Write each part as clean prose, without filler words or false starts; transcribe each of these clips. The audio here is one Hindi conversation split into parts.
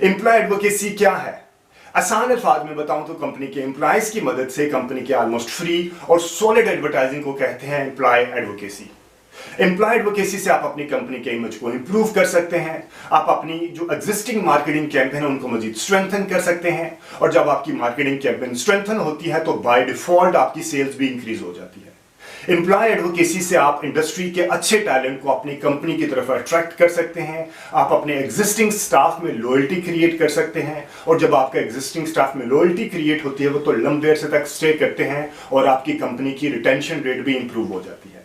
एम्प्लॉय एडवोकेसी क्या है? आसान अल्फाज में बताऊं तो कंपनी के एम्प्लॉयज की मदद से कंपनी के ऑलमोस्ट फ्री और सॉलिड एडवर्टाइजिंग को कहते हैं एम्प्लॉय एडवोकेसी। एम्प्लॉय एडवोकेसी से आप अपनी कंपनी के इमेज को इंप्रूव कर सकते हैं, आप अपनी जो एग्जिस्टिंग मार्केटिंग कैंपेन है उनको मजीद स्ट्रेंथन कर सकते हैं, और जब आपकी मार्केटिंग कैंपेन स्ट्रेंथन होती है तो बाय डिफॉल्ट आपकी सेल्स भी इंक्रीज हो जाती है। एम्प्लॉय एडवोकेसी से आप इंडस्ट्री के अच्छे टैलेंट को अपनी कंपनी की तरफ अट्रैक्ट कर सकते हैं, आप अपने एग्जिस्टिंग स्टाफ में लॉयल्टी क्रिएट कर सकते हैं, और जब आपका एग्जिस्टिंग स्टाफ में लॉयल्टी क्रिएट होती है वो तो लंबे अरसे तक स्टे करते हैं और आपकी कंपनी की रिटेंशन रेट भी इंप्रूव हो जाती है।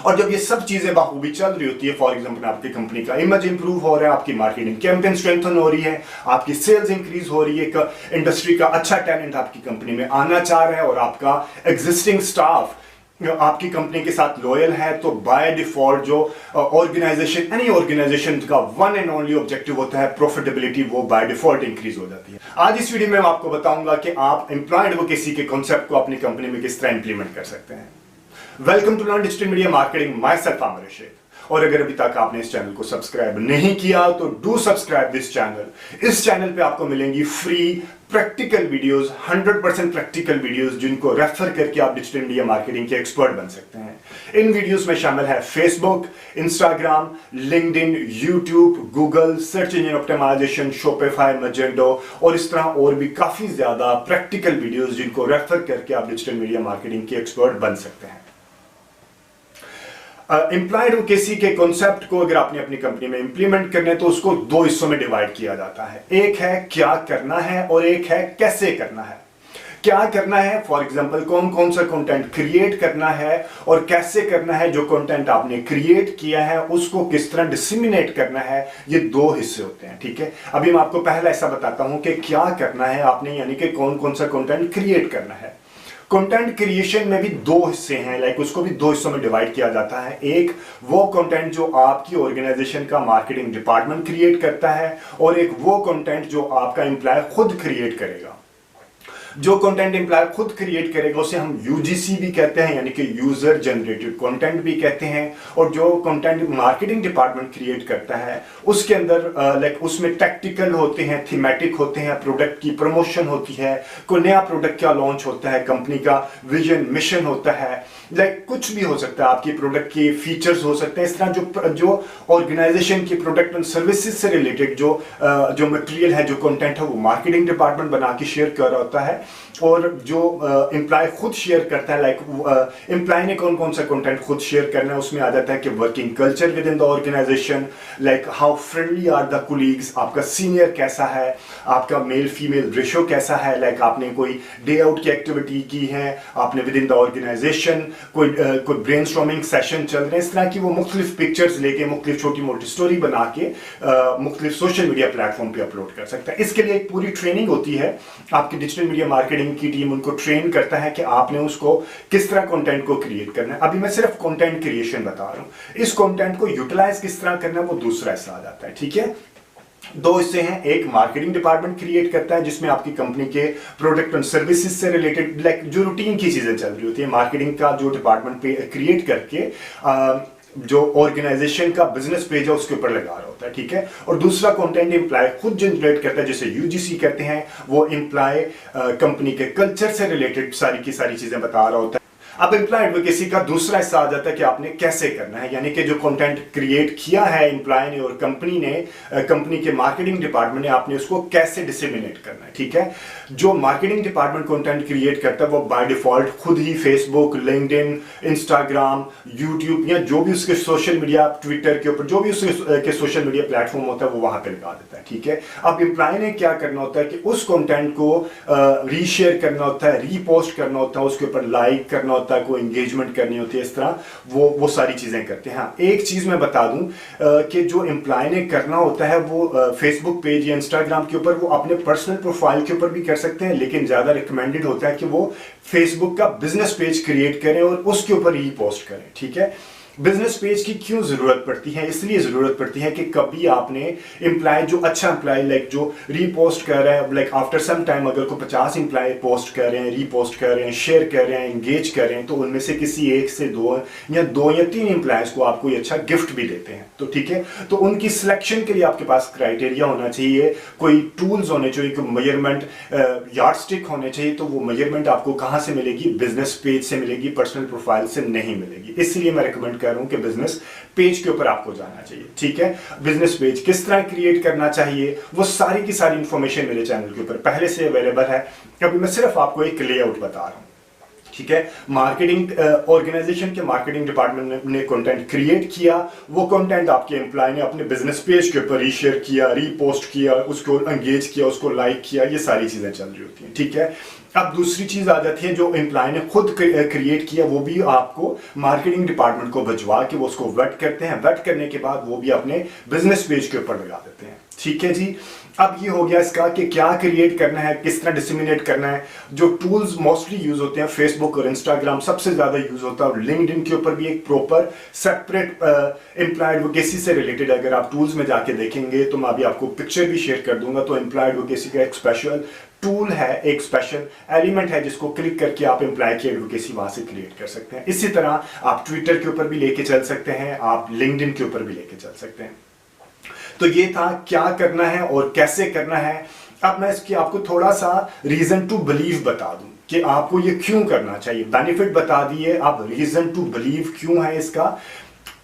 और जब ये सब चीजें बाखूबी चल रही होती है, फॉर एग्जांपल आपकी कंपनी का इमेज इंप्रूव हो रहा है, आपकी मार्केटिंग कैंपेन स्ट्रेंथन हो रही है, आपकी सेल्स इंक्रीज हो रही है, इंडस्ट्री का अच्छा टैलेंट आपकी कंपनी में आना चाह रहा है और आपका एग्जिस्टिंग स्टाफ आपकी कंपनी के साथ लॉयल है, तो बाय डिफॉल्ट जो ऑर्गेनाइजेशन एनी ऑर्गेनाइजेशन का वन एंड ओनली ऑब्जेक्टिव होता है प्रॉफिटेबिलिटी, वो बाय डिफॉल्ट इंक्रीज हो जाती है। आज इस वीडियो में मैं आपको बताऊंगा कि आप एम्प्लॉय एडवोकेसी के कॉन्सेप्ट को अपनी कंपनी में किस तरह इंप्लीमेंट कर सकते हैं। Welcome to learn digital media marketing, myself Aamir Rashid. और अगर अभी तक आपने इस चैनल को सब्सक्राइब नहीं किया तो डू सब्सक्राइब दिस चैनल। इस चैनल पे आपको मिलेंगी free practical videos, 100% practical videos जिनको रेफर करके आप डिजिटल मीडिया मार्केटिंग के एक्सपर्ट बन सकते हैं। इन वीडियोस में शामिल है Facebook, Instagram, LinkedIn, YouTube, Google, search engine optimization, Shopify, Magento और इस तरह और भी काफी ज्यादा प्रैक्टिकल वीडियोस जिनको रेफर करके आप डिजिटल मीडिया मार्केटिंग के एक्सपर्ट बन सकते हैं। एम्प्लॉय एडवोकेसी के कॉन्सेप्ट को अगर आपने अपनी कंपनी में इंप्लीमेंट करना है तो उसको दो हिस्सों में डिवाइड किया जाता है। एक है क्या करना है और एक है कैसे करना है। क्या करना है, फॉर एग्जांपल कौन कौन सा कंटेंट क्रिएट करना है, और कैसे करना है, जो कंटेंट आपने क्रिएट किया है उसको किस तरह डिसेमिनेट करना है। ये दो हिस्से होते हैं, ठीक है। अभी मैं आपको पहला ऐसा बताता हूं कि क्या करना है आपने, यानी कि कौन कौन सा कंटेंट क्रिएट करना है। कंटेंट क्रिएशन में भी दो हिस्से हैं, लाइक उसको भी दो हिस्सों में डिवाइड किया जाता है। एक वो कंटेंट जो आपकी ऑर्गेनाइजेशन का मार्केटिंग डिपार्टमेंट क्रिएट करता है, और एक वो कंटेंट जो आपका एम्प्लॉय खुद क्रिएट करेगा। जो कंटेंट एम्प्लॉय खुद क्रिएट करेगा उसे हम यूजीसी भी कहते हैं, यानी कि यूजर जनरेटेड कंटेंट भी कहते हैं। और जो कंटेंट मार्केटिंग डिपार्टमेंट क्रिएट करता है उसके अंदर लाइक उसमें टैक्टिकल होते हैं, थीमेटिक होते हैं, प्रोडक्ट की प्रमोशन होती है, कोई नया प्रोडक्ट क्या लॉन्च होता है, कंपनी का विजन मिशन होता है, लाइक कुछ भी हो सकता है, आपकी प्रोडक्ट के फीचर्स हो सकते हैं। इस तरह जो ऑर्गेनाइजेशन की प्रोडक्ट एंड सर्विसेज से रिलेटेड जो मटेरियल है, जो कंटेंट है, वो मार्केटिंग डिपार्टमेंट बना के शेयर कर रहा होता है। और जो एम्प्लॉय खुद शेयर करता है, लाइक एम्प्लॉय ने कौन कौन सा कंटेंट खुद शेयर करना है, उसमें आ जाता है कि working culture within the organisation, like how friendly are the colleagues, आपका सीनियर कैसा है, आपका मेल फीमेल रेशो कैसा है, लाइक आपने कोई डे आउट की एक्टिविटी की है, आपने विद इन द ऑर्गेनाइजेशन कोई ब्रेनस्टॉर्मिंग सेशन चल रहे हैं। इस तरह की वो मुख्तलिफ पिक्चर्स लेके, मुख्तलिफ छोटी मोटी स्टोरी बना के मुख्तलिफ सोशल मीडिया प्लेटफॉर्म पे अपलोड कर सकता है। इसके लिए एक पूरी ट्रेनिंग होती है, आपकी डिजिटल मीडिया मार्केटिंग की टीम उनको ट्रेन करता है कि आपने उसको किस तरह कंटेंट को क्रिएट करना है। अभी मैं सिर्फ कंटेंट क्रिएशन बता रहा हूं, इस कंटेंट को यूटिलाइज किस तरह करना है वो दूसरा हिस्सा आ जाता है, ठीक है। दो हिस्से हैं, एक मार्केटिंग डिपार्टमेंट क्रिएट करता है जिसमें आपकी कंपनी के प्रोडक्ट एंड सर्विसेज से रिलेटेड लाइक जो रूटीन की चीजें चल रही होती है, मार्केटिंग का जो डिपार्टमेंट पे क्रिएट करके जो ऑर्गेनाइजेशन का बिजनेस पेज है उसके ऊपर लगा रहा होता है, ठीक है। और दूसरा कंटेंट एम्प्लॉय खुद जनरेट करता है, जैसे यूजीसी कहते हैं, वो एम्प्लॉय कंपनी के कल्चर से रिलेटेड सारी की सारी चीजें बता रहा होता है। अब एम्प्लॉय एडवोकेसी का दूसरा हिस्सा आ जाता है कि आपने कैसे करना है, यानी कि जो कंटेंट क्रिएट किया है एम्प्लॉय ने और कंपनी ने, कंपनी के मार्केटिंग डिपार्टमेंट ने, आपने उसको कैसे डिसेमिनेट करना है, ठीक है। जो मार्केटिंग डिपार्टमेंट कंटेंट क्रिएट करता है वो बाय डिफॉल्ट खुद ही फेसबुक, लिंक्डइन, इंस्टाग्राम, यूट्यूब या जो भी उसके सोशल मीडिया, ट्विटर के ऊपर जो भी उसके सोशल मीडिया प्लेटफॉर्म होता है वो वहां पे लगा देता है, ठीक है। अब एम्प्लॉय ने क्या करना होता है कि उस कंटेंट को रीशेयर करना होता है, रीपोस्ट करना होता है, उसके ऊपर लाइक करना होता है, कोई एंगेजमेंट करनी होती है, इस तरह वो सारी चीजें करते हैं। हाँ, एक चीज मैं बता दूं कि जो एम्प्लॉय ने करना होता है वो फेसबुक पेज या इंस्टाग्राम के ऊपर वो अपने पर्सनल प्रोफाइल के ऊपर भी कर सकते हैं, लेकिन ज्यादा रिकमेंडेड होता है कि वो फेसबुक का बिजनेस पेज क्रिएट करें और उसके ऊपर ही पोस्ट करें, ठीक है। बिजनेस पेज की क्यों जरूरत पड़ती है? इसलिए जरूरत पड़ती है कि कभी आपने एम्प्लॉय, जो अच्छा एम्प्लॉय लाइक जो रीपोस्ट कर रहा है, लाइक आफ्टर सम टाइम अगर को 50 एम्प्लॉय पोस्ट कर रहे हैं, रीपोस्ट कर रहे हैं, शेयर कर रहे हैं, एंगेज कर रहे हैं, तो उनमें से किसी एक से दो या तीन एम्प्लॉयज को आप कोई अच्छा गिफ्ट भी देते हैं, तो ठीक है। तो उनकी सिलेक्शन के लिए आपके पास क्राइटेरिया होना चाहिए, कोई टूल्स होने चाहिए, कोई मेजरमेंट यार्डस्टिक होने चाहिए। तो वो मेजरमेंट आपको कहां से मिलेगी? बिजनेस पेज से मिलेगी, पर्सनल प्रोफाइल से नहीं मिलेगी। इसलिए मैं रिकमेंड कर रहा हूं कि बिजनेस पेज के ऊपर आपको जाना चाहिए, ठीक है। बिजनेस पेज किस तरह क्रिएट करना चाहिए, वो सारी की सारी इंफॉर्मेशन मेरे चैनल के ऊपर पहले से अवेलेबल है। अभी मैं सिर्फ आपको एक लेआउट बता रहा हूं, ठीक है। मार्केटिंग ऑर्गेनाइजेशन के मार्केटिंग डिपार्टमेंट ने कंटेंट क्रिएट किया, वो कंटेंट आपके एम्प्लॉय ने अपने बिजनेस पेज के ऊपर रीशेयर किया, रीपोस्ट किया, उसको एंगेज किया, उसको लाइक किया, ये सारी चीजें चल रही होती हैं, ठीक है। अब दूसरी चीज आ जाती है, जो एम्प्लॉय ने खुद क्रिएट किया, वो भी आपको मार्केटिंग डिपार्टमेंट को भिजवा के वो उसको वेट करते हैं। वेट करने के बाद वो भी अपने बिजनेस पेज के ऊपर लगा देते हैं, ठीक है जी। अब ये हो गया इसका कि क्या क्रिएट करना है, किस तरह डिसमिनेट करना है। जो टूल्स मोस्टली यूज होते हैं, फेसबुक और इंस्टाग्राम सबसे ज्यादा यूज होता है, और लिंक्डइन के ऊपर भी एक प्रॉपर सेपरेट एम्प्लॉय एडवोकेसी से रिलेटेड अगर आप टूल्स में जाके देखेंगे, तो मैं अभी आपको पिक्चर भी शेयर कर दूंगा। तो एम्प्लॉय एडवोकेसी का एक स्पेशल टूल है, एक स्पेशल एलिमेंट है, जिसको क्लिक करके आप एम्प्लॉय की एडवोकेसी वहां से क्रिएट कर सकते हैं। इसी तरह आप ट्विटर के ऊपर भी लेके चल सकते हैं, आप लिंक्डइन के ऊपर भी लेके चल सकते हैं। तो ये था क्या करना है और कैसे करना है। अब मैं इसकी आपको थोड़ा सा रीजन टू बिलीव बता दूं कि आपको ये क्यों करना चाहिए। बेनिफिट बता दिए, अब रीजन टू बिलीव क्यों है इसका।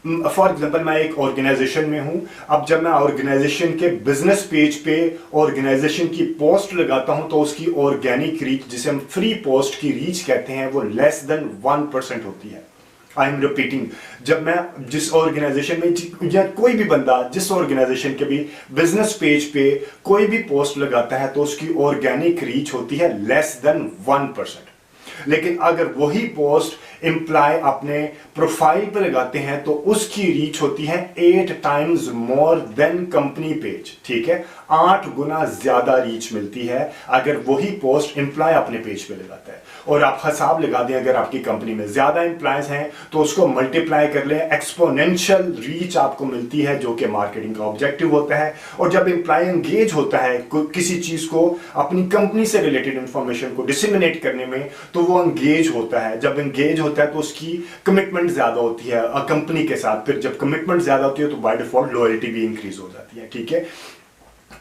फॉर एग्जाम्पल, मैं एक ऑर्गेनाइजेशन में हूं। अब जब मैं ऑर्गेनाइजेशन के बिजनेस पेज पे ऑर्गेनाइजेशन की पोस्ट लगाता हूं, तो उसकी ऑर्गेनिक रीच, जिसे हम फ्री पोस्ट की रीच कहते हैं, वो लेस देन 1% होती है। आई एम रिपीटिंग, जब मैं जिस ऑर्गेनाइजेशन में, या कोई भी बंदा जिस ऑर्गेनाइजेशन के भी बिजनेस पेज पे कोई भी पोस्ट लगाता है, तो उसकी ऑर्गेनिक रीच होती है लेस देन 1%। लेकिन अगर वही पोस्ट एम्प्लॉय अपने प्रोफाइल पर लगाते हैं, तो उसकी रीच होती है 8 times more than company page, ठीक है। 8 गुना ज्यादा रीच मिलती है अगर वही पोस्ट एम्प्लॉय अपने पेज पे लगाता है। और आप हिसाब लगा दें, अगर आपकी कंपनी में ज्यादा एम्प्लॉयज हैं, तो उसको मल्टीप्लाई कर लें, एक्सपोनेंशियल रीच आपको मिलती है, जो कि मार्केटिंग का ऑब्जेक्टिव होता है। और जब एम्प्लॉय एंगेज होता है किसी चीज को, अपनी कंपनी से रिलेटेड इंफॉर्मेशन को डिसिमिनेट करने में, तो वो एंगेज होता है। जब एंगेज होता है, तो उसकी कमिटमेंट ज्यादा होती है कंपनी के साथ। फिर जब कमिटमेंट ज्यादा होती है, तो बाय डिफॉल्ट लॉयल्टी भी इंक्रीज हो जाती है, ठीक है।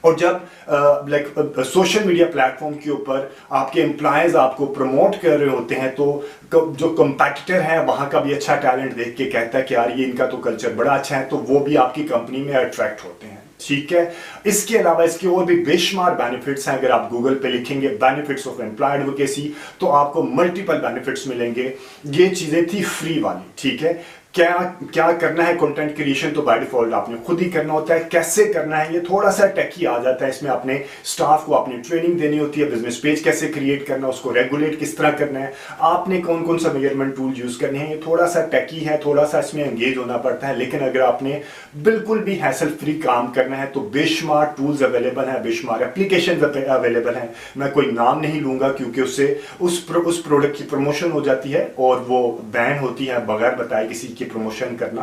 और जब सोशल मीडिया प्लेटफॉर्म के ऊपर आपके एम्प्लॉयज आपको प्रमोट कर रहे होते हैं, तो जो कंपैटिटर है वहां का भी अच्छा टैलेंट देख के कहता है कि यार ये इनका तो कल्चर बड़ा अच्छा है, तो वो भी आपकी कंपनी में अट्रैक्ट होते हैं, ठीक है। इसके अलावा इसके और भी बेशुमार बेनिफिट्स हैं। अगर आप गूगल पे लिखेंगे बेनिफिट्स ऑफ एम्प्लॉय एडवोकेसी, तो आपको मल्टीपल बेनिफिट्स मिलेंगे। ये चीजें थी फ्री वाली, ठीक है। क्या करना है कंटेंट क्रिएशन, तो बाय डिफॉल्ट आपने खुद ही करना होता है। कैसे करना है, ये थोड़ा सा टेकी आ जाता है। इसमें अपने स्टाफ को अपनी ट्रेनिंग देनी होती है। बिजनेस पेज कैसे क्रिएट करना है, उसको रेगुलेट किस तरह करना है, आपने कौन कौन सा मेजरमेंट टूल यूज करने हैं, ये थोड़ा सा टेकी है, थोड़ा सा इसमें एंगेज होना पड़ता है। लेकिन अगर आपने बिल्कुल भी हैसल फ्री काम करना है, तो बेशुमार टूल्स अवेलेबल है, बेशुमार एप्लीकेशन अवेलेबल है। मैं कोई नाम नहीं लूंगा, क्योंकि उससे उस प्रोडक्ट की प्रमोशन हो जाती है और वो बैन होती है बगैर बताए किसी की प्रमोशन करना।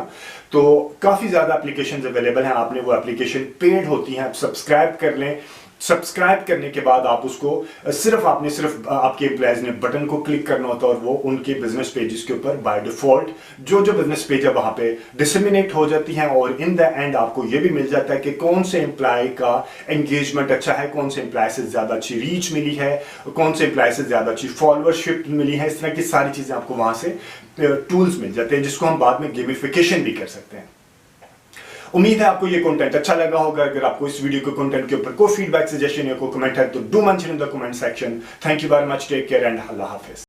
तो काफी ज्यादा एप्लीकेशंस अवेलेबल हैं। आपने वो एप्लीकेशन पेड होती हैं, आप सब्सक्राइब कर लें। सब्सक्राइब करने के बाद आप उसको सिर्फ आपके एम्प्लॉयज ने बटन को क्लिक करना होता है, और वो उनके बिजनेस पेजेस के ऊपर बाय डिफॉल्ट जो बिजनेस पेज है वहां पे डिसमिनेट हो जाती हैं। और इन द एंड आपको ये भी मिल जाता है कि कौन से एम्प्लॉय का एंगेजमेंट अच्छा है, कौन से एम्प्लॉय से ज्यादा अच्छी रीच मिली है, कौन से एम्प्लॉय से ज्यादा अच्छी फॉलोअरशिप मिली है। इस तरह की सारी चीजें आपको वहां से टूल्स मिल जाते हैं, जिसको हम बाद में गेमिफिकेशन भी कर सकते हैं। उम्मीद है आपको ये कंटेंट अच्छा लगा होगा। अगर आपको इस वीडियो के कंटेंट के ऊपर कोई फीडबैक, सजेशन या कोई कमेंट है, तो do mention in the comment section. Thank you very much, take care and अल्लाह हाफिज।